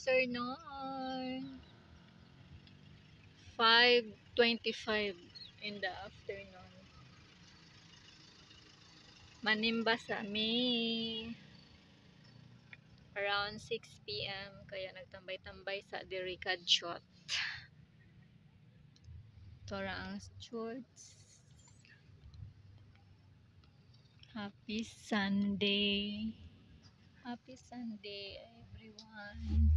afternoon. 5:25 in the afternoon. Manimba sa mi around 6 p.m. Kaya nagtambay-tambay sa diri kadshot. Tora ang shorts. Happy Sunday. Happy Sunday, everyone.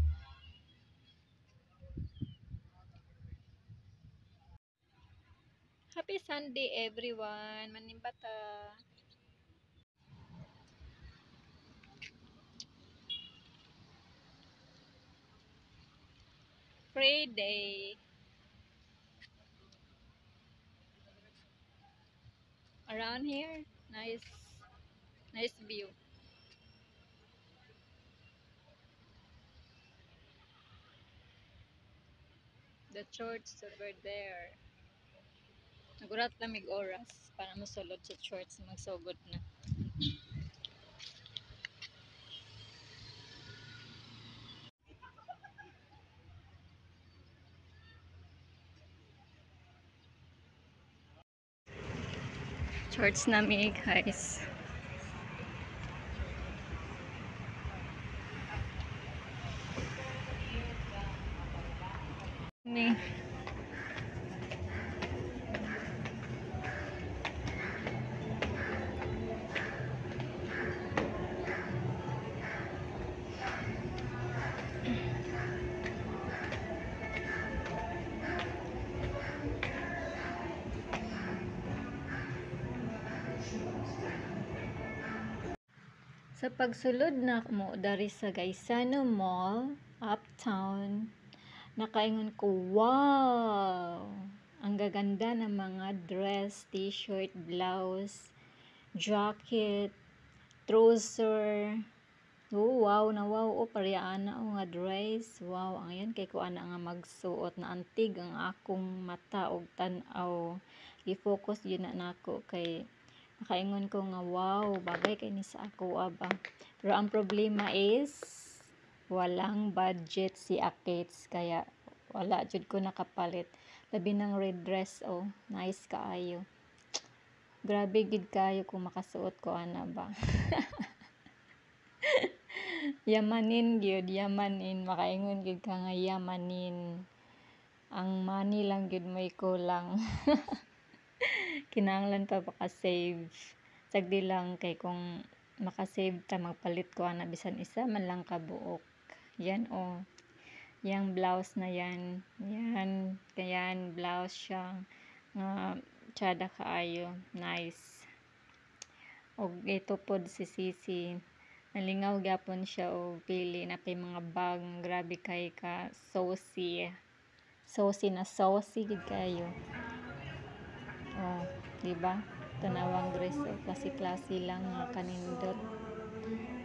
Happy Sunday, everyone. Manimba ta. Friday. Around here, nice view. The church over there. Nagurat lang mig oras para masulod sa church magsugod na. Church namin guys. Ni sa pagsulod na mo dari sa Gaisano Mall, Uptown, nakaingon ko, wow! Ang gaganda ng mga dress, t-shirt, blouse, jacket, trouser. Oh, wow na wow. O, pariyaan na nga dress. Wow, ang yan kay ko ana nga magsuot na antig ang akong mata og tan-aw. I-focus yun na nako kay nakaingon ko nga wow, bagay kay ni sa ako aba. Pero ang problema is walang budget si Akates kaya wala jud ko nakapalit. Labi ng red dress oh, nice kaayo. Grabe gid kayo kung makasuot ko ana ba. Yamanin gyud, yamanin, makaingon gyud ka nga yamanin. Ang money lang gyud may kulang. Kinahanglan pa maka-save. Sagdi lang kay kung maka-save ta magpalit ko ana bisan isa man lang kabuok. Yan oh. Yang blouse na yan. Yan, kayan blouse siya nga tsada kaayo. Nice. Og ito pod si Sisi. Nalingaw gyapon siya og pili na pay mga bag. Grabe kay ka saucy. Saucy na saucy gid kayo. Oh, di ba? Tanawang dress oh, klase-klase lang nga kanindot.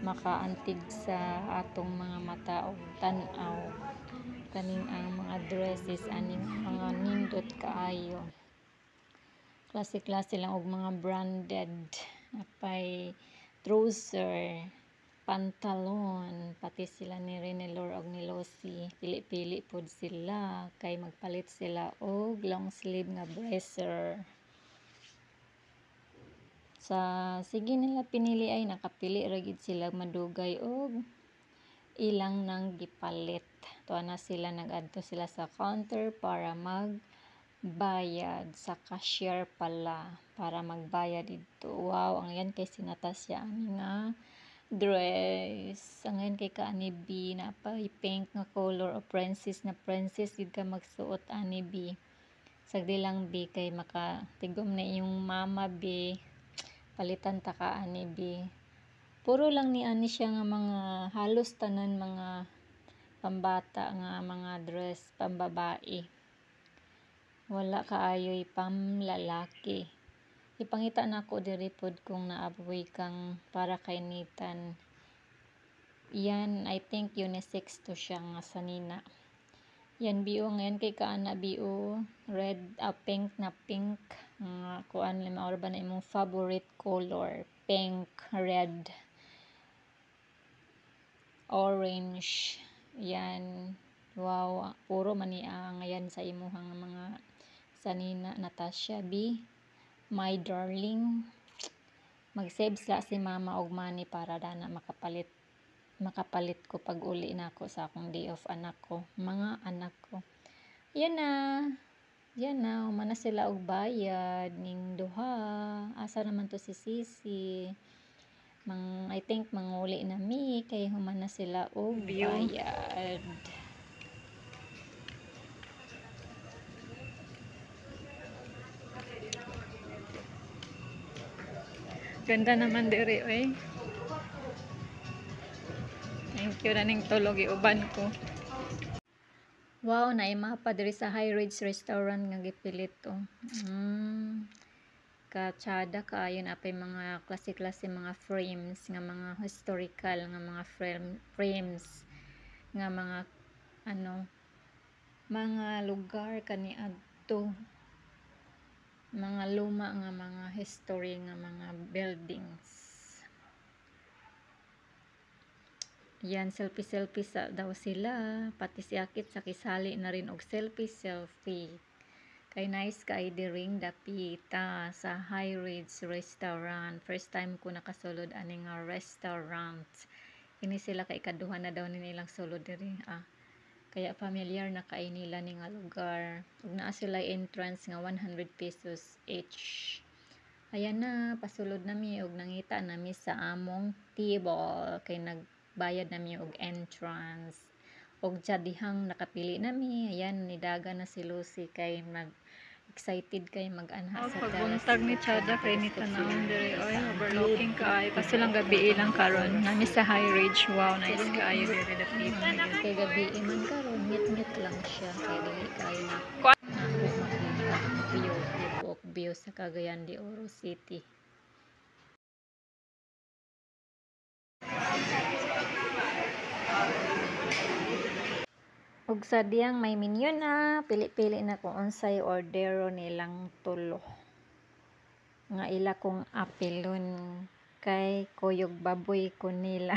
Makaantig sa atong mga mata og tan-aw. Kaning ang mga dresses aning mga nindot kaayo. Klase-klase lang og mga branded. Apay trouser, pantalon, pati sila ni Renelor og ni Losi. Pili-pili pod sila kay magpalit sila og long sleeve nga blazer. Sa sige nila pinili ay nakapili ra gid sila madugay og ilang nang gipalit. Tuwa na sila nag-adto sila sa counter para magbayad sa cashier pala para magbayad dito. Wow, ang yan kay sinatasya ani nga dress. Ang yan kay kaani B na pa pink nga color o princess na princess gid ka magsuot ani B. Sagdi lang B kay makatigom na iyong mama B. Palitan ta ka ani B. Puro lang ni ani siya nga mga halos tanan mga pambata nga mga dress pambabae. Wala kaayoy pamlalaki. Ipangita na ako diri pod kung naaboy kang para kainitan. Yan, I think unisex to siya nga sanina. Yan bio ngayon kay kaana bio red pink na pink kuan lima or ba na imong favorite color, pink, red, orange, Yan. Wow, puro mania ngayon sa imuhang mga sanina. Natasha B, my darling. Mag-save sila si mama og money para dana makapalit ko pag uli na ako sa akong day off anak ko, mga anak ko. Yan na, umana sila og bayad ning duha. Asa naman to si Sisi? I think manguli na mi kay humana sila og bayad. Ganda naman diri oy. Thank you na ning tulog iuban ko. Wow, naimapa diri sa High Ridge Restaurant nga gipilit to. Katsada kaayo na pay mga klase-klase mga frames nga mga historical nga mga frames nga mga mga lugar kaniadto, mga luma nga mga history nga mga buildings. Yan, selfie sa daw sila, pati si Akit sa kisali na rin og selfie. Kay nice kay diring dapita sa High Ridge Restaurant. First time ko nakasulod ani nga restaurant. Ini sila kay kaduha na daw nilang sulod diri. Kaya familiar na kay nila ni nga lugar. Ug naa sila entrance nga 100 pesos each. Ayan na, pasulod nami og nangita nami sa among table kay nagbayad nami og entrance. Og dihang nakapili nami, ayan nidaga na si Lucy kay excited kay mag-anha sa pagbuntag ni Chada kay ni tanawon diri oy overlooking kay kasi lang gabi ilang karon nami sa High Ridge. Wow, nice kaayo diri dapita kay gabi man karon ngit lang siya kay dili kaayo na makita view sa Cagayan de Oro City. Ug sa diyang may menu na, pili-pili na kung unsay ordero nilang tulo. Nga ila kong apilon kay kuyog baboy ko nila.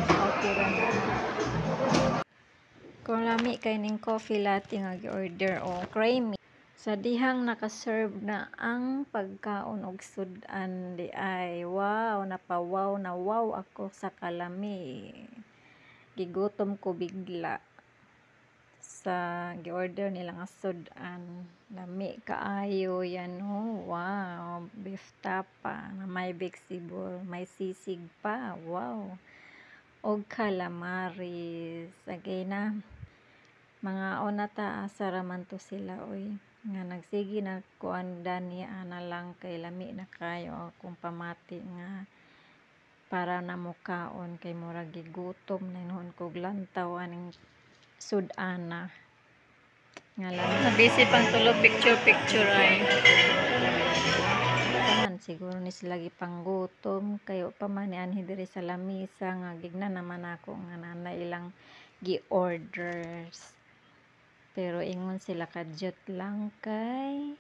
Okay ra na. Kung lami kay ning coffee latte nga gi-order o creamy. Sa dihang naka-serve na ang pagkaon og sudan di ay wow, napawaw na wow ako sa kalami. Gigutom ko bigla sa gi-order nila nga sudan. Lami kaayo yan oh. Wow, beef tapa na may vegetable, may sisig pa. Wow. Og calamaris. Again na mga onata asaraman to sila oy. Nga nagsigi na kuan dani ana lang kay lami na kayo akong pamati nga para na mukaon kay murag gigutom na noon kog lantaw aning sudana nga lang na busy pang tulo picture ay tanan siguro ni sila gipanggutom kayo pa man ni anhi diri sa lamisa nga gigna naman ako nga nanay ilang gi-orders. Pero ingon sila kadyot lang kay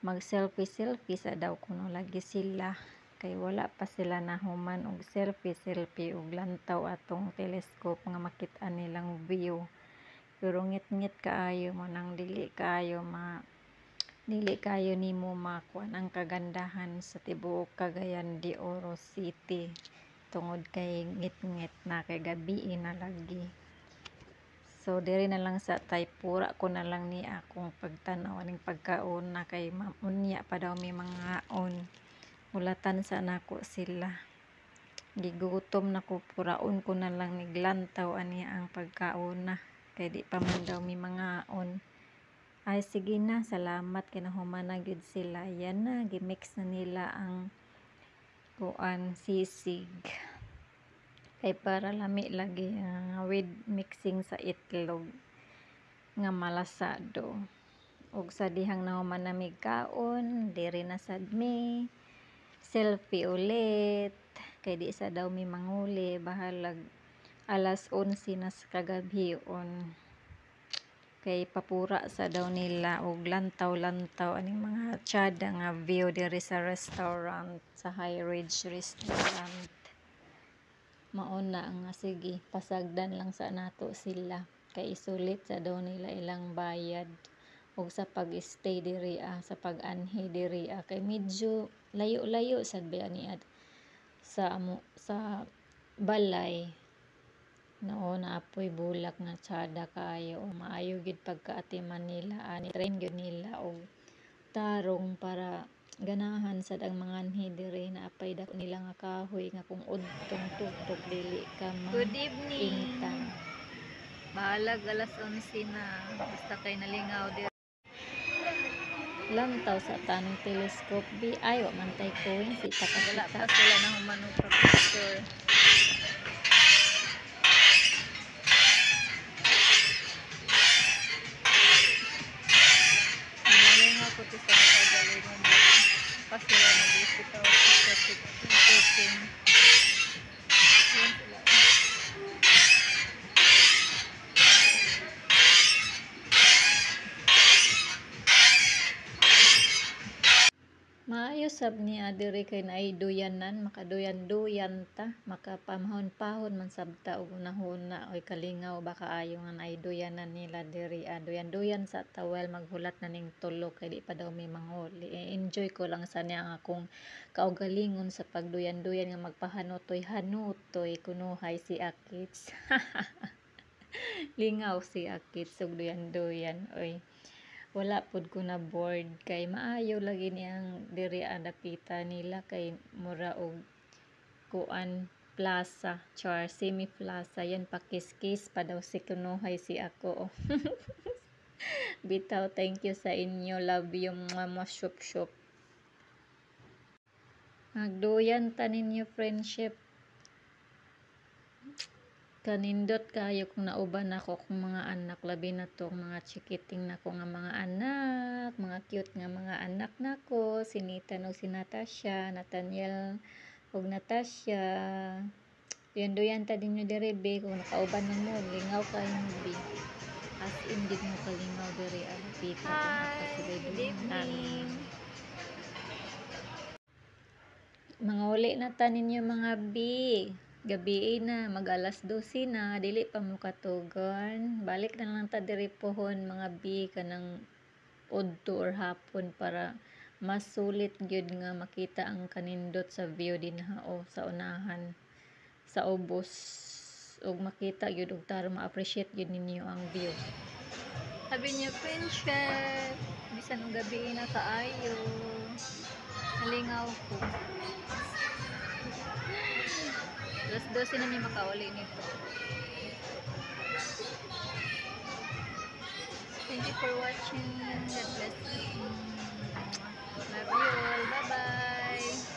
mag selfie sa daw kuno lagi sila kay wala pa sila nahuman og selfie og lantaw atong telescope nga makit-an nilang view. Pero ngit kaayo mo nang dili kayo nimo makuan ang kagandahan sa tibuok Cagayan de Oro City tungod kay ngit na kay gabi na lagi. So diri na lang sa Taypura ko na lang ni akong pagtanaw aning pagkaon na kay mamunya pa daw may mga on. Ulatan sa nako sila. Gigutom na ko puraon ko na lang niglantaw ani ang pagkaon na kay di pa man daw may mga on. Ay sige na, salamat kay nahuman na gyud sila. Yan na gimix na nila ang kuan sisig. Kay para lami lagi with mixing sa itlog nga malasado. Og sa dihang nahuman na mig kaon, diri na sad mi selfie ulit kay di sa daw mi manguli bahalag alas 11 na sa kagabion. Kay papura sa daw nila og lantaw aning mga tsada nga view diri sa restaurant sa High Ridge Restaurant. mauna nga sige pasagdan lang sa nato sila kay isulit sa daw nila ilang bayad ug sa pag-stay diri sa pag-anhi diri kay medyo layo-layo sad ba ni sa sa balay. No, naapoy bulak nga tsada kaayo o maayo gid pagkaatiman nila ani train gyud nila og tarong para ganahan sad ang mga anhi diri na apay dako nila nga kahoy nga kung udtong tuktok dili ka Good evening. maingtan. Bahalag alas 11 na. Basta kay nalingaw diri. Lantaw sa tanong telescope bi ay wa man tay coin si Wala takakita. pa sila na humano pa picture. Nalingaw ko ti sa kagalingon diri. Kasi nag-isip ako sa cooking. Yan sila. Maayo sab ni diri kay naay duyanan, makaduyan-duyan ta, makapamahon-pahon man sabta og unahuna oy kalingaw baka ayo nga naay duyanan nila diri duyan-duyan sa tawel maghulat na ning tulo kay di pa daw may manghuli. Enjoy ko lang sa niya nga akong kaugalingon sa pagduyan-duyan nga magpahanotoy-hanotoy kunuhay si Akits. Lingaw si Akits og duyan-duyan oy. Wala pud ko na board kay maayo lagi niyang diri dapita nila kay mura og kuan plaza char semi plaza yan pakiskis pa daw si kunuhay si ako. Bitaw, thank you sa inyo, love you mga shop magduyan ta ninyo friendship. Kanindot kayo kung nauban ako kung mga anak labi na to mga chikiting na ko nga mga anak, mga cute nga mga anak nako, si Nathan o si Natasha, Nathaniel og Natasha. Duyan ta dinyo diri be kung nakauban ng mo, lingaw kayo mo be. As in gid mo kalingaw diri pita kung ako Hi, sila good evening. Mga uli na ta ninyo mga be. Gabi na, mag alas 12 na, dili pa mo katugan. Balik na lang ta diri pohon mga bi kanang udto or hapon para mas sulit gyud nga makita ang kanindot sa view dinha o sa unahan sa ubos ug makita gyud og taro ma-appreciate gyud ninyo ang view. Sabi niyo friendship, bisan og gabi na kaayo. Nalingaw ko. Alas 12 na may makauli nito. Thank you for watching. God bless you. Love you all. Bye-bye.